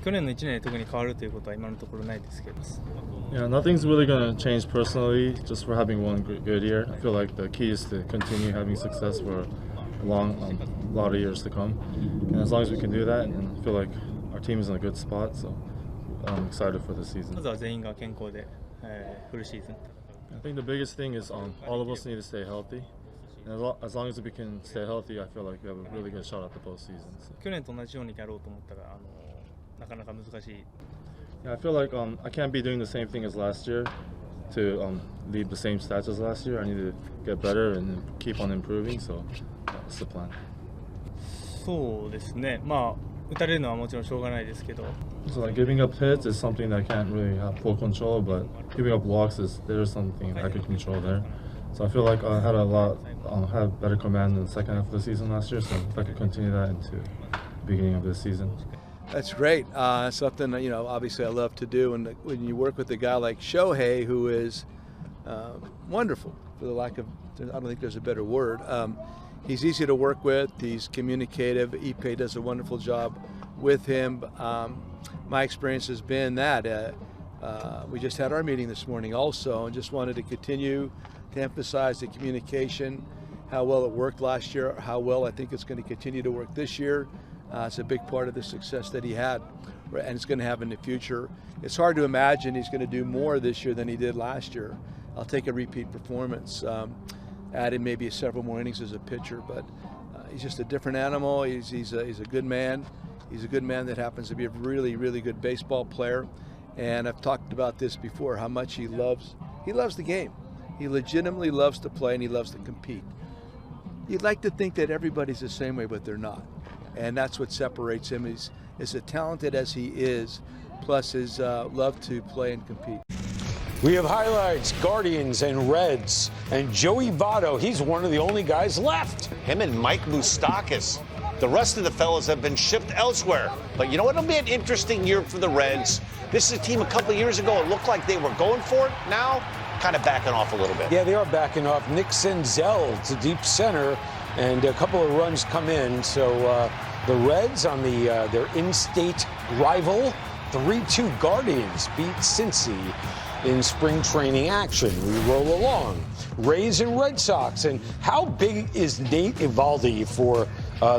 去年の1年で特に変わるということは今のところないですけど。Yeah, nothing's really going to change personally, just for having one good year. I feel like the key is to continue having success for a lot of years to come. And as long as we can do that, and I feel like our team is in a good spot, so I'm excited for the season. まずは全員が健康で、フルシーズン。I think the biggest thing is all of us need to stay healthy. And as long as we can stay healthy, I feel like we have a really good shot at the postseason. So. 去年と同じようにやろうと思ったらなかなか難しい。Yeah, I feel like I can't be doing the same thing as last year to lead the same stats as last year. I need to get better and keep on improving. So that's the plan. そうですね。まあ打たれるのはもちろんしょうがないですけど。So like giving up hits is something that I can't really have full control, but giving up walks there's something I could control there. So I feel like I had had better command in the second half of the season last year. So if I could continue that into the beginning of this season. That's great. Something obviously I love to do, and when you work with a guy like Shohei, who is wonderful, for the lack of, I don't think there's a better word. He's easy to work with. He's communicative. Ippei does a wonderful job with him. My experience has been that we just had our meeting this morning also, and just wanted to continue to emphasize the communication, how well it worked last year, how well I think it's going to continue to work this year. It's a big part of the success that he had, and it's going to have in the future. It's hard to imagine he's going to do more this year than he did last year. I'll take a repeat performance, adding maybe several more innings as a pitcher, but he's just a different animal. He's a good man. He's a good man that happens to be a really, really good baseball player. And I've talked about this before, how much he loves the game. He legitimately loves to play, and he loves to compete. You'd like to think that everybody's the same way, but they're not. And that's what separates him. He's as talented as he is, plus his love to play and compete. We have highlights, Guardians and Reds, and Joey Votto. He's one of the only guys left. Him and Mike Moustakas. The rest of the fellas have been shipped elsewhere. But you know what? It'll be an interesting year for the Reds. This is a team a couple years ago, it looked like they were going for it. Now, kind of backing off a little bit. Yeah, they are backing off. Nick Senzel to deep center, and a couple of runs come in. So the Reds on their in-state rival, 3-2 Guardians beat Cincy in spring training action. We roll along. Rays and Red Sox. And how big is Nate Eovaldi for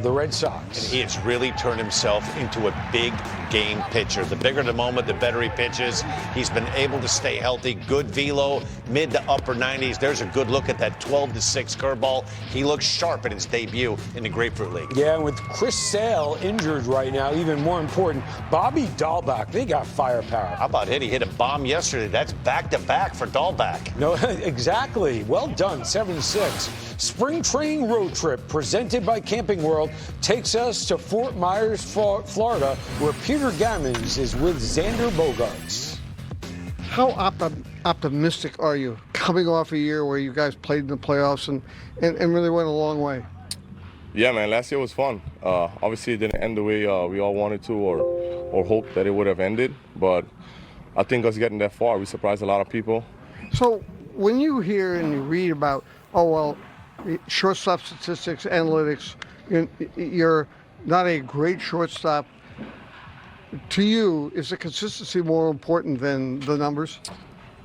the Red Sox? And he has really turned himself into a big game pitcher. The bigger the moment, the better he pitches. He's been able to stay healthy. Good velo, mid to upper 90s. There's a good look at that 12-6 curveball. He looks sharp in his debut in the Grapefruit League. Yeah, and with Chris Sale injured right now, even more important, Bobby Dahlback, they got firepower. How about it? He hit a bomb yesterday. That's back-to-back for Dahlback. No, exactly. Well done, 7-6. Spring training road trip presented by Camping World takes us to Fort Myers, Florida, where Peter Gammons is with Xander Bogaerts. How optimistic are you coming off a year where you guys played in the playoffs and really went a long way? Yeah, man, last year was fun. Obviously, it didn't end the way we all wanted to or hoped that it would have ended, but I think us getting that far, we surprised a lot of people. So when you hear and you read about, shortstop statistics, analytics, you're not a great shortstop. To you, is the consistency more important than the numbers?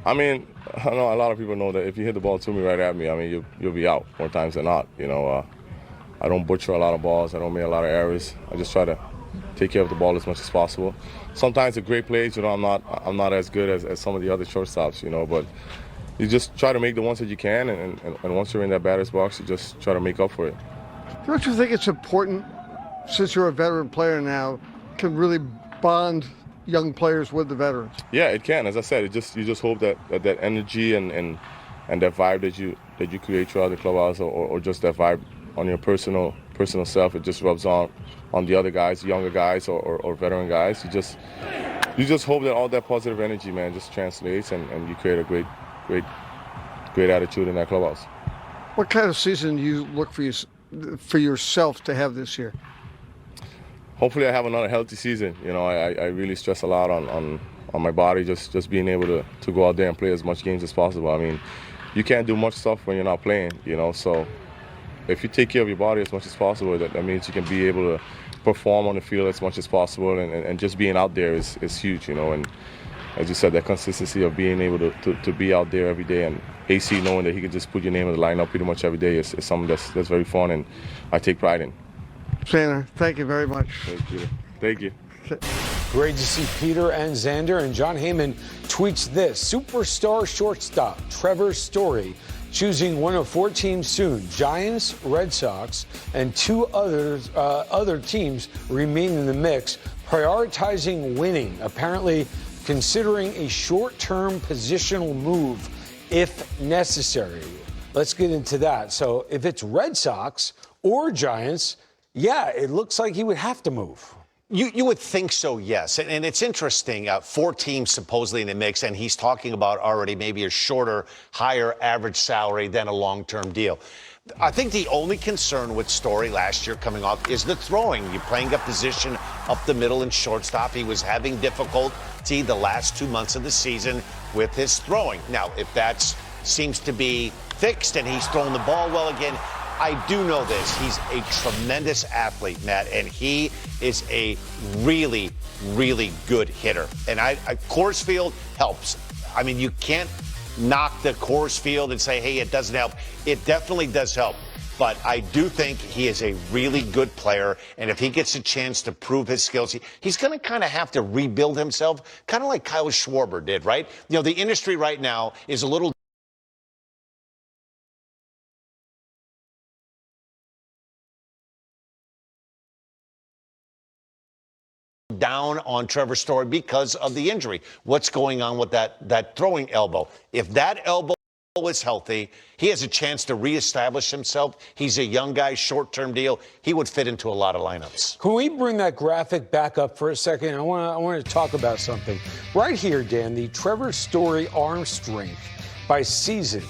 I mean, I know a lot of people know that if you hit the ball to me right at me, I mean, you'll be out more times than not. I don't butcher a lot of balls. I don't make a lot of errors. I just try to take care of the ball as much as possible. Sometimes the great plays, I'm not as good as some of the other shortstops, but you just try to make the ones that you can, and once you're in that batter's box, you just try to make up for it. Don't you think it's important, since you're a veteran player now, can really bond young players with the veterans? Yeah, it can. As I said, you just hope that energy and that vibe that you create throughout the clubhouse, or just that vibe on your personal self, it just rubs on the other guys, younger guys or veteran guys. You just hope that all that positive energy, man, just translates and you create a great attitude in that clubhouse. What kind of season do you look for yourself to have this year? Hopefully I have another healthy season. I really stress a lot on my body, just being able to go out there and play as much games as possible. I mean, you can't do much stuff when you're not playing, so if you take care of your body as much as possible, that means you can be able perform on the field as much as possible, and just being out there is huge, you know. And as you said, that consistency of being able to be out there every day, and AC knowing that he can just put your name in the lineup pretty much every day is something that's very fun, and I take pride in. Xander, thank you very much. Thank you. Thank you. Great to see Peter and Xander. And John Heyman tweets this: superstar shortstop Trevor Story choosing one of 4 teams soon. Giants, Red Sox, and 2 other teams remain in the mix, prioritizing winning, apparently considering a short-term positional move if necessary. Let's get into that. So if it's Red Sox or Giants, yeah, it looks like he would have to move. You would think so, yes. And it's interesting, 4 teams supposedly in the mix, and he's talking about already maybe a shorter, higher average salary than a long-term deal. I think the only concern with Story last year coming off is the throwing. You're playing a position up the middle and shortstop. He was having difficulty the last 2 months of the season with his throwing. Now, if that seems to be fixed and he's throwing the ball well again, I do know this. He's a tremendous athlete, Matt, and he is a really, really good hitter. And Coors Field helps. I mean, you can't knock the Coors Field and say, hey, it doesn't help. It definitely does help. But I do think he is a really good player, and if he gets a chance to prove his skills, he's going to kind of have to rebuild himself, kind of like Kyle Schwarber did, right? You know, the industry right now is a little down on Trevor Story because of the injury. What's going on with that throwing elbow? If that elbow is healthy, he has a chance to reestablish himself. He's a young guy, short-term deal. He would fit into a lot of lineups. Can we bring that graphic back up for a second? I want to talk about something. Right here, Dan, the Trevor Story arm strength by season.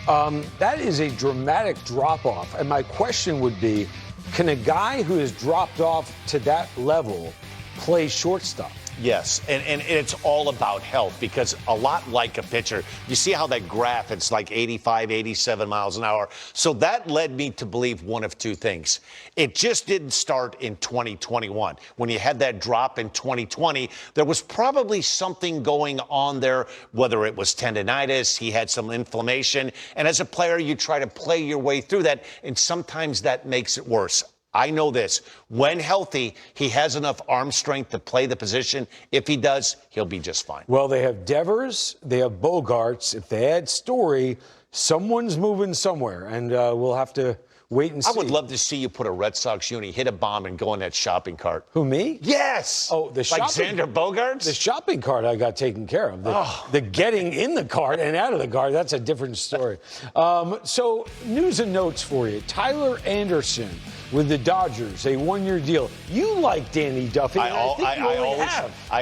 That is a dramatic drop-off. And my question would be, can a guy who has dropped off to that level play shortstop? Yes, and it's all about health, because a lot like a pitcher, you see how that graph, it's like 85, 87 miles an hour. So that led me to believe one of 2 things. It just didn't start in 2021. When you had that drop in 2020, there was probably something going on there, whether it was tendonitis, he had some inflammation. And as a player, you try to play your way through that, and sometimes that makes it worse. I know this. When healthy, he has enough arm strength to play the position. If he does, he'll be just fine. Well, they have Devers, they have Bogaerts. If they add Story, someone's moving somewhere, and we'll have to wait and see. I would love to see you put a Red Sox uni, hit a bomb, and go in that shopping cart. Who, me? Yes! Oh, the like shopping, Xander Bogaerts? The shopping cart I got taken care of. The getting in the cart and out of the cart, that's a different story. So, news and notes for you. Tyler Anderson with the Dodgers, a 1-year deal. You like Danny Duffy, I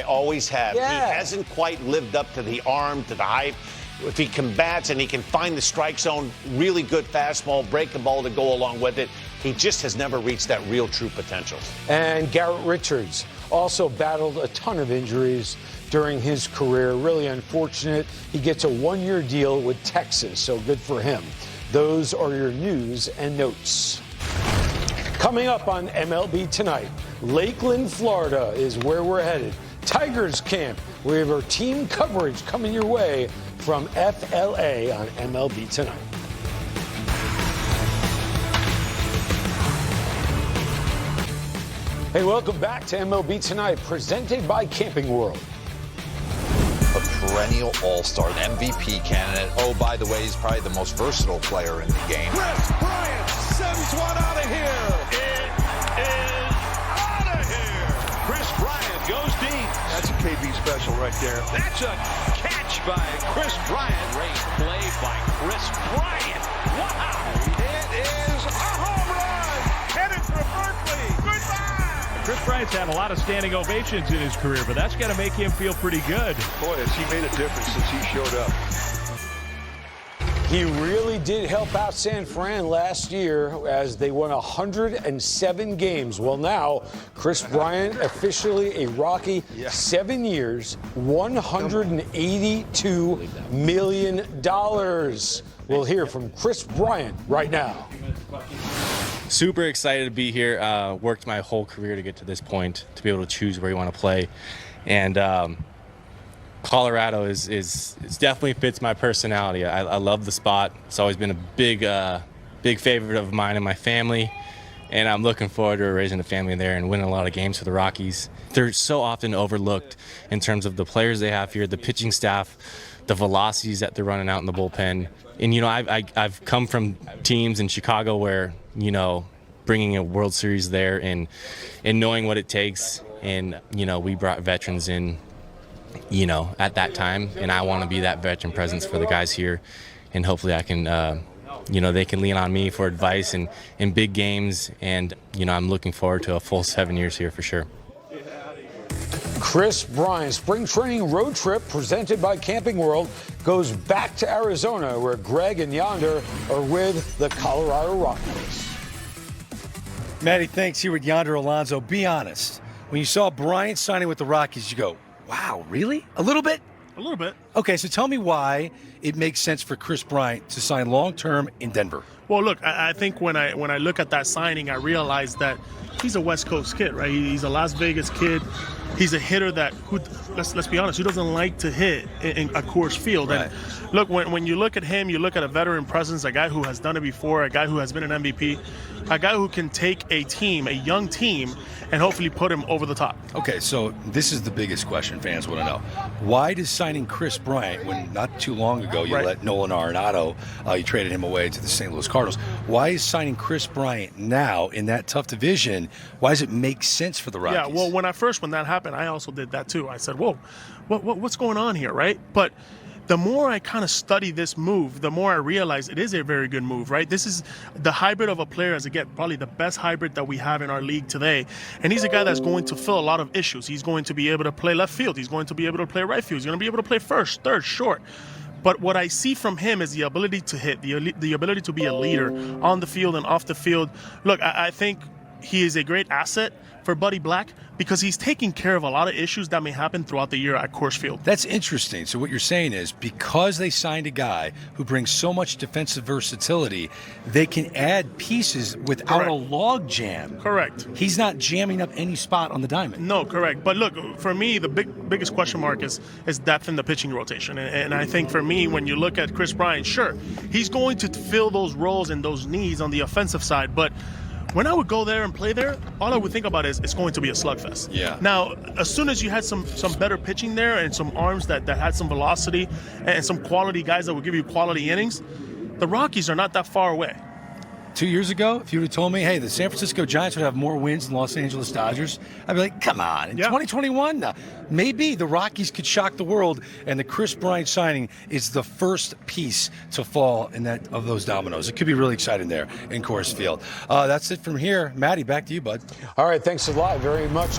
always have. Yeah. He hasn't quite lived up to the arm, to the hype. If he combats and he can find the strike zone, really good fastball, break the ball to go along with it, he just has never reached that real true potential. And Garrett Richards also battled a ton of injuries during his career. Really unfortunate. He gets a 1-year deal with Texas, so good for him. Those are your news and notes. Coming up on MLB Tonight, Lakeland, Florida is where we're headed. Tigers camp. We have our team coverage coming your way from FLA on MLB Tonight. Hey, welcome back to MLB Tonight, presented by Camping World. A perennial all-star, an MVP candidate. Oh, by the way, he's probably the most versatile player in the game. Chris Bryant sends one out of here. It is out of here. Chris Bryant goes deep. That's a KB special right there. That's a catch by Chris Bryant. Great play by Chris Bryant. Wow. It is a home run. Headed for Berkeley. Goodbye. Chris Bryant's had a lot of standing ovations in his career, but that's got to make him feel pretty good. Boy, has he made a difference since he showed up. He really did help out San Fran last year as they won 107 games. Well, now, Chris Bryant, officially a Rocky, 7 years, $182 million. We'll hear from Chris Bryant right now. Super excited to be here. Worked my whole career to get to this point, to be able to choose where you want to play. And Colorado is definitely fits my personality. I love the spot. It's always been a big favorite of mine and my family. And I'm looking forward to raising a family there and winning a lot of games for the Rockies. They're so often overlooked in terms of the players they have here, the pitching staff, the velocities that they're running out in the bullpen. And, you know, I've come from teams in Chicago where, you know, bringing a World Series there and knowing what it takes. And, you know, we brought veterans in, you know, at that time. And I want to be that veteran presence for the guys here. And hopefully I can, you know, they can lean on me for advice in big games. And, you know, I'm looking forward to a full 7 years here for sure. Chris Bryant, spring training road trip presented by Camping World goes back to Arizona, where Greg and Yonder are with the Colorado Rockies. Maddie, thanks. Here with Yonder Alonso. Be honest. When you saw Bryant signing with the Rockies, you go, wow, really? A little bit? A little bit. Okay, so tell me why it makes sense for Chris Bryant to sign long-term in Denver. Well, look, I think when I look at that signing, I realize that he's a West Coast kid, right? He's a Las Vegas kid. He's a hitter that, let's be honest, who doesn't like to hit in a Coors Field. Right. And look, when you look at him, you look at a veteran presence, a guy who has done it before, a guy who has been an MVP, a guy who can take a team, a young team, and hopefully put him over the top. Okay, so this is the biggest question fans want to know. Why does signing Chris Bryant, when not too long ago you let Nolan Arenado, you traded him away to the St. Louis Cardinals, why is signing Chris Bryant now in that tough division, why does it make sense for the Rockies? Yeah, well, when that happened, I also did that too. I said, whoa, what's going on here, right? But the more I kind of study this move, the more I realize it is a very good move, right? This is the hybrid of a player, as again, probably the best hybrid that we have in our league today. And he's a guy that's going to fill a lot of issues. He's going to be able to play left field. He's going to be able to play right field. He's going to be able to play first, third, short. But what I see from him is the ability to hit, the ability to be a leader on the field and off the field. Look, I think he is a great asset for Buddy Black because he's taking care of a lot of issues that may happen throughout the year at Coors Field. That's interesting. So what you're saying is because they signed a guy who brings so much defensive versatility, they can add pieces without a log jam. Correct. He's not jamming up any spot on the diamond. No, correct. But look, for me, the biggest question mark is depth in the pitching rotation. And I think for me, when you look at Chris Bryant, sure, he's going to fill those roles and those needs on the offensive side, but when I would go there and play there, all I would think about is it's going to be a slugfest. Yeah. Now, as soon as you had some better pitching there and some arms that had some velocity and some quality guys that would give you quality innings, the Rockies are not that far away. 2 years ago, if you would have told me, hey, the San Francisco Giants would have more wins than Los Angeles Dodgers, I'd be like, come on. In 2021, maybe the Rockies could shock the world, and the Chris Bryant signing is the first piece to fall in that of those dominoes. It could be really exciting there in Coors Field. That's it from here. Maddie, back to you, bud. All right, thanks a lot very much.